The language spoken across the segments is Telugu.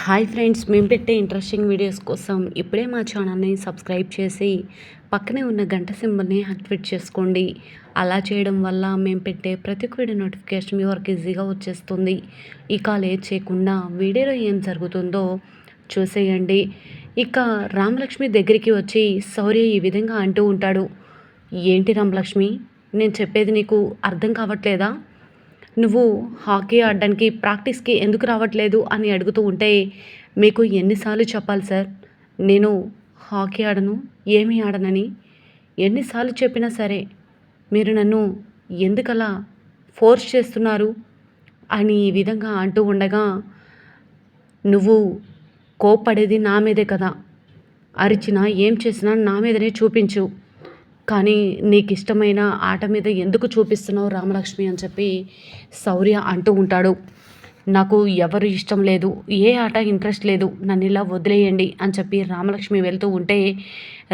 హాయ్ ఫ్రెండ్స్, మేము పెట్టే ఇంట్రెస్టింగ్ వీడియోస్ కోసం ఇప్పుడే మా ఛానల్ని సబ్స్క్రైబ్ చేసి పక్కనే ఉన్న గంట సింబల్ని యాక్టివేట్ చేసుకోండి. అలా చేయడం వల్ల మేము పెట్టే ప్రతి ఒక్క వీడియో నోటిఫికేషన్ మీ వరకు ఈజీగా వచ్చేస్తుంది. ఇక లేట్ చేయకుండా వీడియోలో ఏం జరుగుతుందో చూసేయండి. ఇక రామలక్ష్మి దగ్గరికి వచ్చి శౌర్య ఈ విధంగా అంటూ ఉంటాడు. ఏంటి రామలక్ష్మి, నేను చెప్పేది నీకు అర్థం కావట్లేదా? నువ్వు హాకీ ఆడడానికి ప్రాక్టీస్కి ఎందుకు రావట్లేదు అని అడుగుతూ ఉంటే, మీకు ఎన్నిసార్లు చెప్పాలి సార్, నేను హాకీ ఆడను, ఏమీ ఆడనని. ఎన్నిసార్లు చెప్పినా సరే మీరు నన్ను ఎందుకలా ఫోర్స్ చేస్తున్నారు అని ఈ విధంగా అంటూ ఉండగా, నువ్వు కోప్పడేది నా మీదే కదా, అరిచినా ఏం చేసినా నా మీదనే చూపించు, కానీ నీకు ఇష్టమైన ఆట మీద ఎందుకు చూపిస్తున్నావు రామలక్ష్మి అని చెప్పి శౌర్య అంటూ ఉంటాడు. నాకు ఎవరు ఇష్టం లేదు, ఏ ఆట ఇంట్రెస్ట్ లేదు, నన్ను ఇలా వదిలేయండి అని చెప్పి రామలక్ష్మి వెళ్తూ ఉంటే,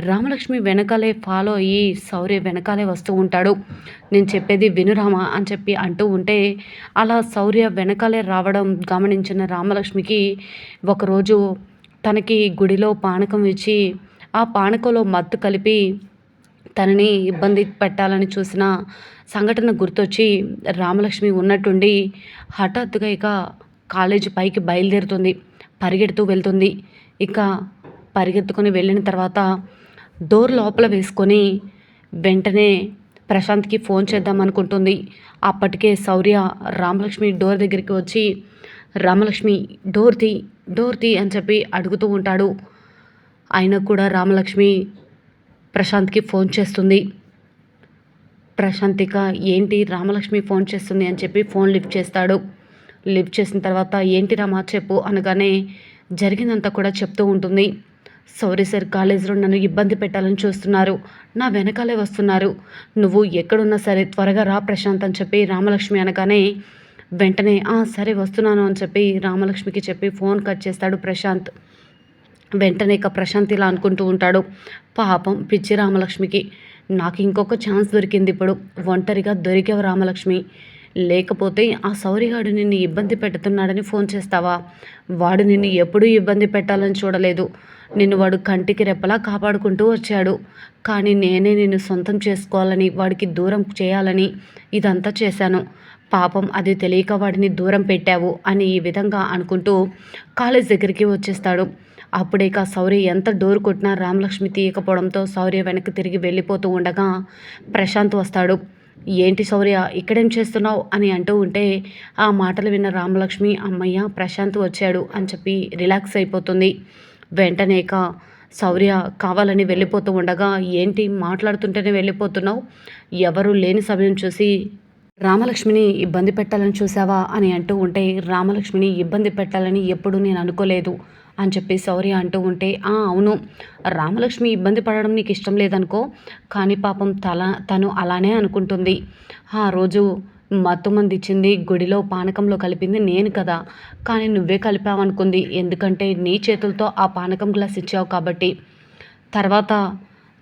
రామలక్ష్మి వెనకాలే ఫాలో అయ్యి శౌర్య వెనకాలే వస్తూ ఉంటాడు. నేను చెప్పేది వినురామా అని చెప్పి అంటూ ఉంటే, అలా శౌర్య వెనకాలే రావడం గమనించిన రామలక్ష్మికి ఒకరోజు తనకి గుడిలో పానకం ఇచ్చి ఆ పానకంలో మత్తు కలిపి తనని ఇబ్బంది పెట్టాలని చూసిన సంఘటన గుర్తొచ్చి రామలక్ష్మి ఉన్నట్టుండి హఠాత్తుగా ఇక కాలేజీ పైకి బయలుదేరుతుంది. పరిగెడుతూ వెళ్తుంది. ఇక పరిగెత్తుకొని వెళ్ళిన తర్వాత డోర్ లోపల వేసుకొని వెంటనే ప్రశాంత్కి ఫోన్ చేద్దాం అనుకుంటుంది. అప్పటికే శౌర్య రామలక్ష్మి డోర్ దగ్గరికి వచ్చి, రామలక్ష్మి డోర్ తీ అని చెప్పి అడుగుతూ ఉంటాడు. అయినా కూడా రామలక్ష్మి ప్రశాంత్కి ఫోన్ చేస్తుంది. ప్రశాంత్ ఇక ఏంటి రామలక్ష్మి ఫోన్ చేస్తుంది అని చెప్పి ఫోన్ లిఫ్ట్ చేస్తాడు. లిఫ్ట్ చేసిన తర్వాత ఏంటి రామా చెప్పు అనగానే జరిగిందంతా కూడా చెప్తూ ఉంటుంది. సారీ సార్, కాలేజీలో నన్ను ఇబ్బంది పెట్టాలని చూస్తున్నారు, నా వెనకాలే వస్తున్నారు, నువ్వు ఎక్కడున్నా సరే త్వరగా రా ప్రశాంత్ అని చెప్పి రామలక్ష్మి అనగానే వెంటనే సరే వస్తున్నాను అని చెప్పి రామలక్ష్మికి చెప్పి ఫోన్ కట్ చేస్తాడు ప్రశాంత్. వెంటనే ఇక ప్రశాంత్ ఇలా అనుకుంటూ ఉంటాడు, పాపం పిచ్చి రామలక్ష్మికి నాకు ఇంకొక ఛాన్స్ దొరికింది, ఇప్పుడు ఒంటరిగా దొరికావు రామలక్ష్మి, లేకపోతే ఆ సౌరిగాడు నిన్ను ఇబ్బంది పెడుతున్నాడని ఫోన్ చేస్తావా? వాడు నిన్ను ఎప్పుడూ ఇబ్బంది పెట్టాలని చూడలేదు, నిన్ను వాడు కంటికి రెప్పలా కాపాడుకుంటూ వచ్చాడు, కానీ నేనే నిన్ను సొంతం చేసుకోవాలని వాడికి దూరం చేయాలని ఇదంతా చేశాను, పాపం అది తెలియక వాడిని దూరం పెట్టావు అని ఈ విధంగా అనుకుంటూ కాలేజ్ దగ్గరికి వచ్చేస్తాడు. అప్పుడే ఇక శౌర్య ఎంత డోర్ కొట్టినా రామలక్ష్మి తీయకపోవడంతో శౌర్య వెనక్కి తిరిగి వెళ్ళిపోతూ ఉండగా ప్రశాంత్ వస్తాడు. ఏంటి శౌర్య ఇక్కడేం చేస్తున్నావు అని అంటూ ఉంటే, ఆ మాటలు విన్న రామలక్ష్మి అమ్మయ్య ప్రశాంత్ వచ్చాడు అని చెప్పి రిలాక్స్ అయిపోతుంది. వెంటనే ఇక శౌర్య కావాలని వెళ్ళిపోతూ ఉండగా, ఏంటి మాట్లాడుతుంటేనే వెళ్ళిపోతున్నావు, ఎవరు లేని సమయం చూసి రామలక్ష్మిని ఇబ్బంది పెట్టాలని చూసావా అని అంటూ ఉంటే, రామలక్ష్మిని ఇబ్బంది పెట్టాలని ఎప్పుడు నేను అనుకోలేదు అని చెప్పి శౌర్య అంటూ ఉంటే, అవును రామలక్ష్మి ఇబ్బంది పడడం నీకు ఇష్టం లేదనుకో, కానీ పాపం తను అలానే అనుకుంటుంది. ఆ రోజు మత్తుమంది ఇచ్చింది గుడిలో పానకంలో కలిపింది నేను కదా, కానీ నువ్వే కలిపావనుకుంది, ఎందుకంటే నీ చేతులతో ఆ పానకం గ్లాస్ ఇచ్చావు కాబట్టి. తర్వాత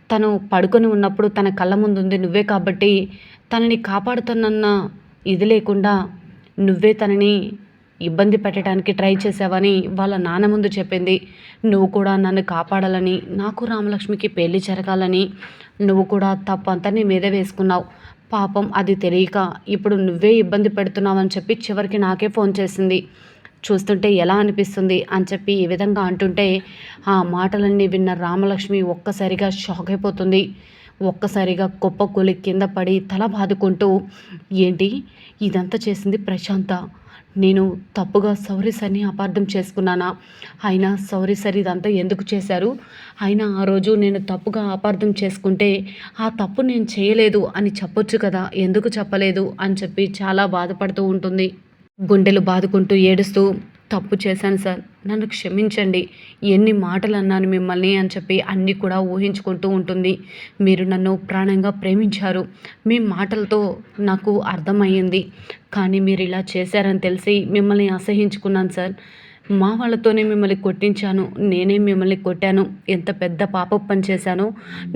తను పడుకొని ఉన్నప్పుడు తన కళ్ళ ముందుంది నువ్వే కాబట్టి, తనని కాపాడుతున్న ఇది లేకుండా నువ్వే తనని ఇబ్బంది పెట్టడానికి ట్రై చేసావని వాళ్ళ నాన్న ముందు చెప్పింది. నువ్వు కూడా నన్ను కాపాడాలని, నాకు రామలక్ష్మికి పెళ్లి జరగాలని నువ్వు కూడా తప్పంతా నీ మీద వేసుకున్నావు, పాపం అది తెలియక ఇప్పుడు నువ్వే ఇబ్బంది పెడుతున్నావు అని చెప్పి చివరికి నాకే ఫోన్ చేసింది, చూస్తుంటే ఎలా అనిపిస్తుంది అని చెప్పి ఈ విధంగా అంటుంటే, ఆ మాటలన్నీ విన్న రామలక్ష్మి ఒక్కసారిగా షాక్ అయిపోతుంది. ఒక్కసారిగా కుప్పకూలి కింద పడి తల బాదుకుంటూ, ఏంటి ఇదంతా చేసింది ప్రశాంత, నేను తప్పుగా సౌరీ సార్ని అపార్థం చేసుకున్నానా, అయినా సౌరీ సార్ ఇదంతా ఎందుకు చేశారు, అయినా ఆ రోజు నేను తప్పుగా అపార్థం చేసుకుంటే ఆ తప్పు నేను చేయలేదు అని చెప్పొచ్చు కదా, ఎందుకు చెప్పలేదు అని చెప్పి చాలా బాధపడుతూ ఉంటుంది. గుండెలు బాదుకుంటూ ఏడుస్తూ, తప్పు చేశాను సార్, నన్ను క్షమించండి, ఎన్ని మాటలు అన్నాను మిమ్మల్ని అని చెప్పి అన్నీ కూడా ఊహించుకుంటూ ఉంటుంది. మీరు నన్ను ప్రాణంగా ప్రేమించారు, మీ మాటలతో నాకు అర్థమయ్యింది, కానీ మీరు ఇలా చేశారని తెలిసి మిమ్మల్ని అసహించుకున్నాను సార్, మా వాళ్ళతోనే మిమ్మల్ని కొట్టించాను. నేనే మిమ్మల్ని కొట్టాను. ఎంత పెద్ద పాపపు పని చేశానో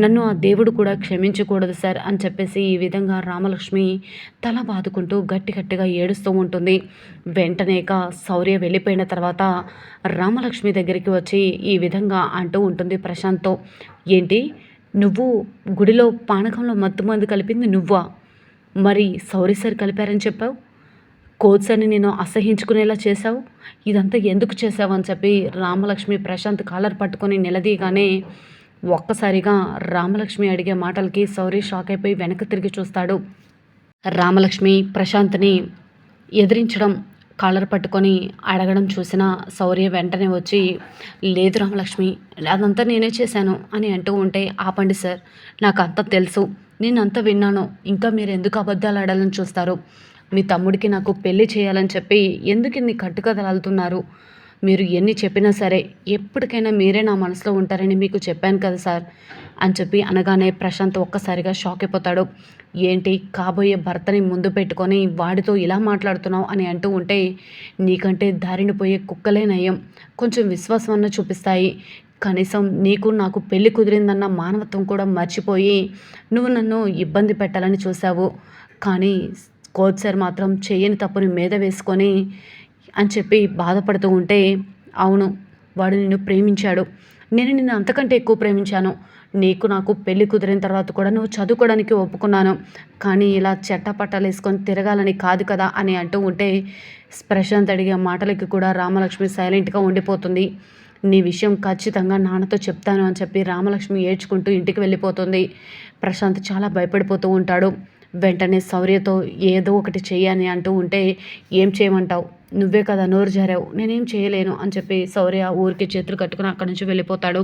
నన్ను ఆ దేవుడు కూడా క్షమించకూడదు సార్ అని చెప్పేసి ఈ విధంగా రామలక్ష్మి తల బాదుకుంటూ గట్టిగా ఏడుస్తూ ఉంటుంది. వెంటనే ఇక శౌర్య వెళ్ళిపోయిన తర్వాత రామలక్ష్మి దగ్గరికి వచ్చి ఈ విధంగా అంటూ ఉంటుంది ప్రశాంత్‌తో. ఏంటి? నువ్వు గుడిలో పానకంలో మత్తుమందు కలిపింది నువ్వా? మరి శౌర్య సార్ కలిపారని చెప్పావు. కోచ్ అని నేను అసహించుకునేలా చేశావు. ఇదంతా ఎందుకు చేశావు అని చెప్పి రామలక్ష్మి ప్రశాంత్ కాలర్ పట్టుకొని నిలదీయగానే ఒక్కసారిగా రామలక్ష్మి అడిగే మాటలకి శౌర్య షాక్ అయిపోయి వెనక్కి తిరిగి చూస్తాడు. రామలక్ష్మి ప్రశాంత్‌ని ఎదిరించడం, కాలర్ పట్టుకొని అడగడం చూసిన శౌర్య వెంటనే వచ్చి, లేదు రామలక్ష్మి, అదంతా నేనే చేశాను అని అంటూ ఉంటే, ఆపండి సార్, నాకంతా తెలుసు, నేనంతా విన్నాను, ఇంకా మీరు ఎందుకు అబద్ధాలు ఆడాలని చూస్తారు? మీ తమ్ముడికి నాకు పెళ్లి చేయాలని చెప్పి ఎందుకు ఇన్ని కట్టుకథలు అల్లుతున్నారు? మీరు ఎన్ని చెప్పినా సరే ఎప్పటికైనా మీరే నా మనసులో ఉంటారని మీకు చెప్పాను కదా సార్ అని చెప్పి అనగానే ప్రశాంత్ ఒక్కసారిగా షాక్ అయిపోతాడు. ఏంటి, కాబోయే భర్తని ముందు పెట్టుకొని వాడితో ఇలా మాట్లాడుతున్నావు అని అంటూ ఉంటే, నీకంటే దారిన పోయే కుక్కలే నయం, కొంచెం విశ్వాసం అన్న చూపిస్తాయి. కనీసం నీకు నాకు పెళ్లి కుదిరిందన్న మానవత్వం కూడా మర్చిపోయి నువ్వు నన్ను ఇబ్బంది పెట్టాలని చూసావు. కానీ కోచ్ సార్ మాత్రం చెయ్యని తప్పుని మీద వేసుకొని అని చెప్పి బాధపడుతూ ఉంటే, అవును, వాడు నిన్ను ప్రేమించాడు, నేను నిన్ను అంతకంటే ఎక్కువ ప్రేమించాను. నీకు నాకు పెళ్లి కుదిరిన తర్వాత కూడా నువ్వు చదువుకోవడానికి ఒప్పుకున్నాను, కానీ ఇలా చెట్టపట్టాలు వేసుకొని తిరగాలని కాదు కదా అని అంటూ ఉంటే, ప్రశాంత్ అడిగే మాటలకి కూడా రామలక్ష్మి సైలెంట్గా ఉండిపోతుంది. నీ విషయం ఖచ్చితంగా నాన్నతో చెప్తాను అని చెప్పి రామలక్ష్మి ఏడ్చుకుంటూ ఇంటికి వెళ్ళిపోతుంది. ప్రశాంత్ చాలా భయపడిపోతూ ఉంటాడు. వెంటనే శౌర్యతో ఏదో ఒకటి చెయ్యని అంటూ ఉంటే, ఏం చేయమంటావు, నువ్వే కదా నోరు జారావు, నేనేం చేయలేను అని చెప్పి శౌర్య ఊరికి చేతులు కట్టుకుని అక్కడి నుంచి వెళ్ళిపోతాడు.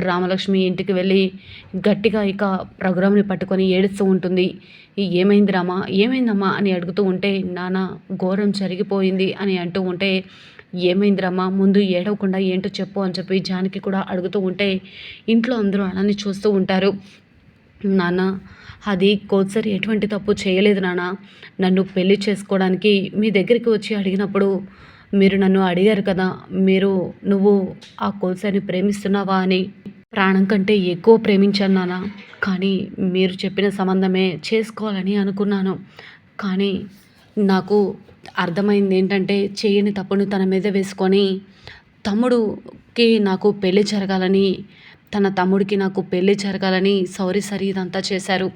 రామలక్ష్మి ఇంటికి వెళ్ళి గట్టిగా ఇక రఘురామ్ని పట్టుకొని ఏడుస్తూ ఉంటుంది. ఏమైంది రామా, ఏమైందమ్మా అని అడుగుతూ ఉంటే, నాన్న ఘోరం జరిగిపోయింది అని అంటూ ఉంటే, ఏమైందిరమ్మా, ముందు ఏడవకుండా ఏంటో చెప్పు అని చెప్పి జానకి కూడా అడుగుతూ ఉంటే, ఇంట్లో అందరూ అలానే చూస్తూ ఉంటారు. నాన్న, అది కోచ్ సార్ ఎటువంటి తప్పు చేయలేదు నాన్న. నన్ను పెళ్లి చేసుకోవడానికి మీ దగ్గరికి వచ్చి అడిగినప్పుడు మీరు నన్ను అడిగారు కదా, నువ్వు ఆ కోచ్ సార్ని ప్రేమిస్తున్నావా అని. ప్రాణం కంటే ఎక్కువ ప్రేమించాను నాన్న. కానీ మీరు చెప్పిన సంబంధమే చేసుకోవాలని అనుకున్నాను. కానీ నాకు అర్థమైంది ఏంటంటే, చేయని తప్పుని తన మీద వేసుకొని తమ్ముడికి నాకు పెళ్లి జరగాలని, తన తమ్ముడికి నాకు పెళ్లి జరగాలని సౌరి సరి ఇదంతా చేశారు.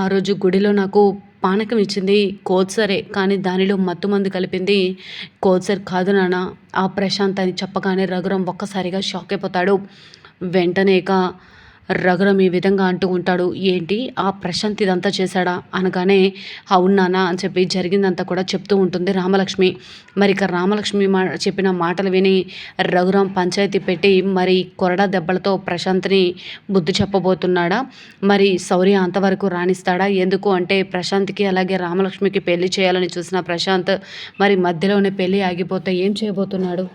ఆ రోజు గుడిలో నాకు పానకం ఇచ్చింది కోచ్ సరే, కానీ దానిలో మత్తుమందు కలిపింది కోచ్ సార్ కాదు నాన్న, ఆ ప్రశాంత్ అని చెప్పగానే రఘురామ్ ఒక్కసారిగా షాక్ అయిపోతాడు. వెంటనే ఇక రఘురామ్ ఈ విధంగా అంటూ ఉంటాడు, ఏంటి, ఆ ప్రశాంత్ ఇదంతా చేశాడా అనగానే, అవును నాన్న అని చెప్పి జరిగిందంతా కూడా చెప్తూ ఉంటుంది రామలక్ష్మి. మరి ఇక రామలక్ష్మి చెప్పిన మాటలు విని రఘురామ్ పంచాయతీ పెట్టి మరి కొరడా దెబ్బలతో ప్రశాంత్ని బుద్ధి చెప్పబోతున్నాడా? మరి శౌర్య అంతవరకు రాణిస్తాడా? ఎందుకు అంటే, ప్రశాంత్కి అలాగే రామలక్ష్మికి పెళ్లి చేయాలని చూసిన ప్రశాంత్ మరి మధ్యలోనే పెళ్లి ఆగిపోతే ఏం చేయబోతున్నాడు?